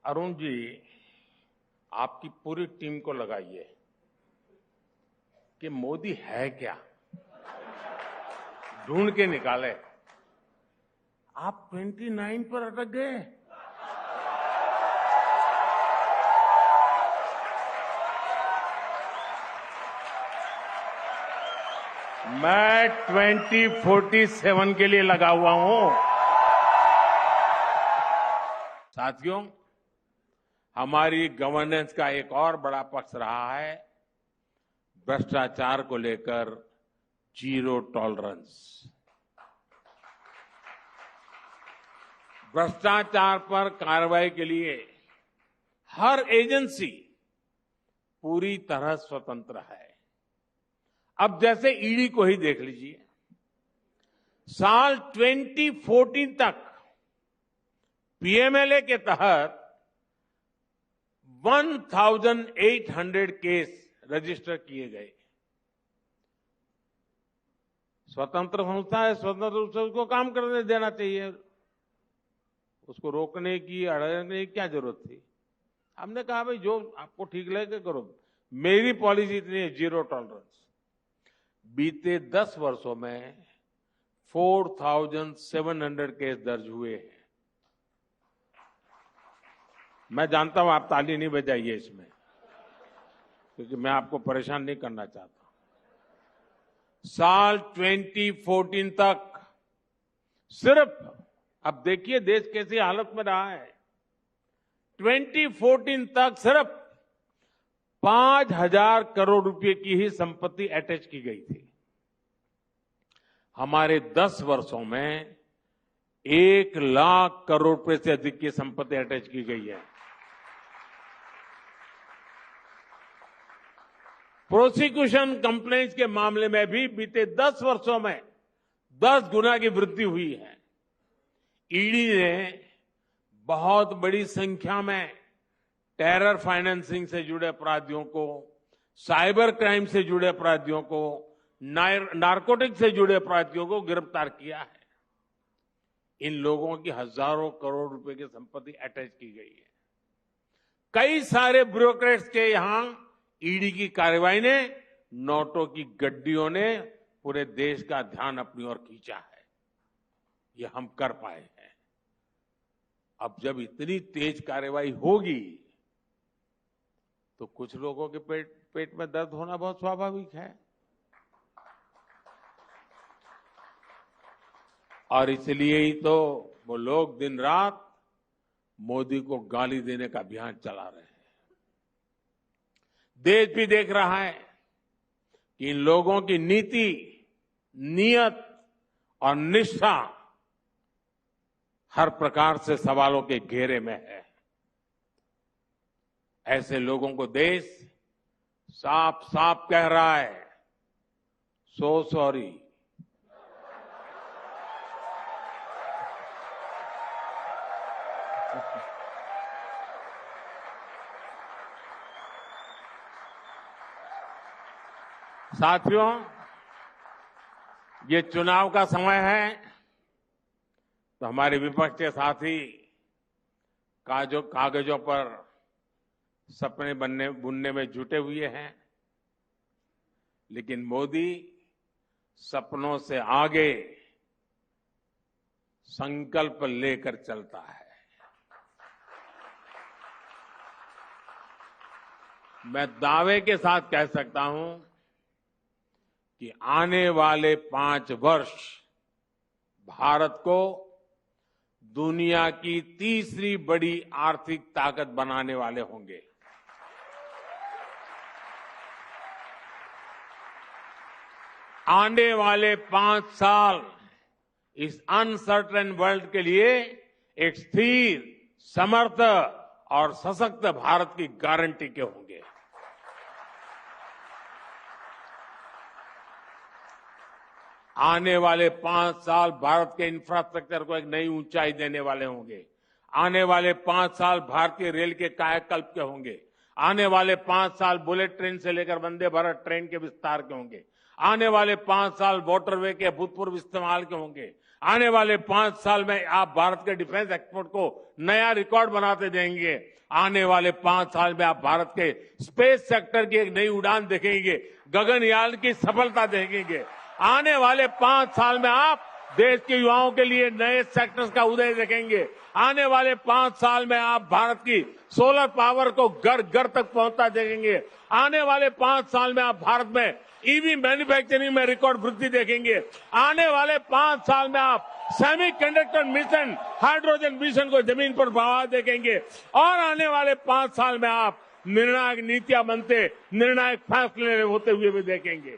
अरुण जी, आपकी पूरी टीम को लगाइए कि मोदी है क्या, ढूंढ के निकाले। आप 29 पर अटक गए। मैं 2047 के लिए लगा हुआ हूं। साथियों, हमारी गवर्नेंस का एक और बड़ा पक्ष रहा है भ्रष्टाचार को लेकर जीरो टॉलरेंस। भ्रष्टाचार पर कार्रवाई के लिए हर एजेंसी पूरी तरह स्वतंत्र है। अब जैसे ईडी को ही देख लीजिए, साल 2014 तक पीएमएलए के तहत 1800 केस रजिस्टर किए गए। स्वतंत्र संस्था है, स्वतंत्र रूप से उसको काम करने देना चाहिए। उसको रोकने की, अड़ने की क्या जरूरत थी? हमने कहा भाई जो आपको ठीक लगे करो। मेरी पॉलिसी इतनी है, जीरो टॉलरेंस। बीते 10 वर्षों में 4700 केस दर्ज हुए हैं। मैं जानता हूं आप ताली नहीं बजाइए इसमें, क्योंकि मैं आपको परेशान नहीं करना चाहता। साल 2014 तक सिर्फ, अब देखिए देश कैसी हालत में रहा है, 2014 तक सिर्फ 5000 करोड़ रुपए की ही संपत्ति अटैच की गई थी। हमारे 10 वर्षों में 1 लाख करोड़ रुपए से अधिक की संपत्ति अटैच की गई है। प्रोसिक्यूशन कंप्लेंट्स के मामले में भी बीते 10 वर्षों में 10 गुना की वृद्धि हुई है। ईडी ने बहुत बड़ी संख्या में टेरर फाइनेंसिंग से जुड़े अपराधियों को, साइबर क्राइम से जुड़े अपराधियों को, नारकोटिक से जुड़े अपराधियों को गिरफ्तार किया है। इन लोगों की हजारों करोड़ रुपए की संपत्ति अटैच की गई है। कई सारे ब्यूरोक्रेट्स के यहां ईडी की कार्रवाई ने, नोटों की गड्डियों ने पूरे देश का ध्यान अपनी ओर खींचा है। ये हम कर पाए हैं। अब जब इतनी तेज कार्रवाई होगी तो कुछ लोगों के पेट में दर्द होना बहुत स्वाभाविक है। और इसलिए ही तो वो लोग दिन रात मोदी को गाली देने का अभियान चला रहे हैं। देश भी देख रहा है कि इन लोगों की नीति, नियत और निष्ठा हर प्रकार से सवालों के घेरे में है। ऐसे लोगों को देश साफ साफ कह रहा है, सो सॉरी। साथियों, ये चुनाव का समय है, तो हमारे विपक्ष के साथी कागजों पर सपने बुनने में जुटे हुए हैं, लेकिन मोदी सपनों से आगे संकल्प लेकर चलता है। मैं दावे के साथ कह सकता हूं कि आने वाले 5 वर्ष भारत को दुनिया की तीसरी बड़ी आर्थिक ताकत बनाने वाले होंगे। आने वाले 5 साल इस अनसर्टेन वर्ल्ड के लिए एक स्थिर, समर्थ और सशक्त भारत की गारंटी के होंगे। आने वाले 5 साल भारत के इंफ्रास्ट्रक्चर को एक नई ऊंचाई देने वाले होंगे। आने वाले 5 साल भारतीय रेल के कायाकल्प के होंगे। आने वाले 5 साल बुलेट ट्रेन से लेकर वंदे भारत ट्रेन के विस्तार के होंगे। आने वाले 5 साल वाटरवे के अभूतपूर्व इस्तेमाल के होंगे। आने वाले 5 साल में आप भारत के डिफेंस एक्सपोर्ट को नया रिकॉर्ड बनाते देंगे। आने वाले 5 साल में आप भारत के स्पेस सेक्टर की एक नई उड़ान देखेंगे, गगनयान की सफलता देखेंगे। आने वाले 5 साल में आप देश के युवाओं के लिए नए सेक्टर्स का उदय देखेंगे। आने वाले 5 साल में आप भारत की सोलर पावर को घर घर तक पहुंचता देखेंगे। आने वाले 5 साल में आप भारत में ईवी मैन्युफैक्चरिंग में रिकॉर्ड वृद्धि देखेंगे। आने वाले 5 साल में आप सेमीकंडक्टर मिशन, हाइड्रोजन मिशन को जमीन पर बढ़ावा देखेंगे। और आने वाले 5 साल में आप निर्णायक नीतियां बनते, निर्णायक फैसले होते हुए भी देखेंगे।